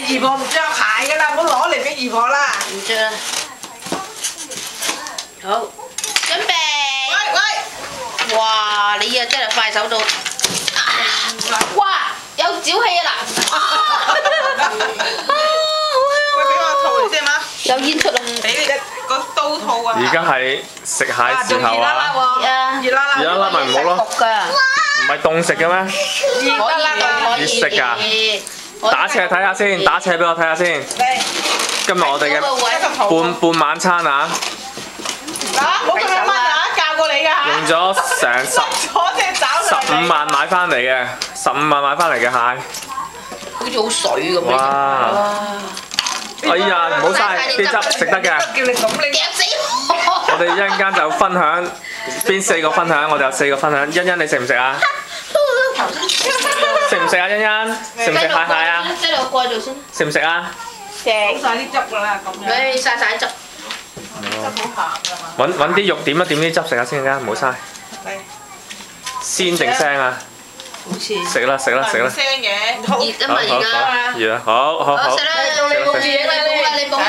姨婆唔着鞋㗎啦，唔好攞嚟俾姨婆啦。唔着啦。好，準備。喂！哇！你啊真係快手到。哇！有沼氣啊嗱！喂，俾我套嚟先嘛。有煙出啊！俾你個刀套啊！而家係食蟹時候啊！熱辣辣喎！熱辣辣。熱辣辣咪唔好咯。焗㗎。唔係凍食嘅咩？熱辣辣啊！熱食㗎。打斜睇下先，打斜俾我睇下先。今日我哋嘅半晚餐啊！嗱，冇咁樣掹啊！教過你㗎嚇。用咗成15萬買翻嚟嘅，15萬買翻嚟嘅蟹。好似好水咁。哇！哎呀，唔好嘥啲汁，食得嘅。叫你咁你夾死我！我哋一陣間就分享邊4個分享，我哋有4個分享。欣欣你食唔食啊？食唔食啊？欣欣食唔食蟹啊？擠落蓋度先。食唔食啊？食。冇曬啲汁㗎啦，咁樣。你曬曬汁。汁好鹹㗎嘛。揾啲肉點一點啲汁食下先㗎，唔好嘥。鮮定腥啊？好似。食啦食啦食啦！聲嘅。熱啊嘛而家。熱啊！好好好。食啦，你冇嘢啦，你冇啦。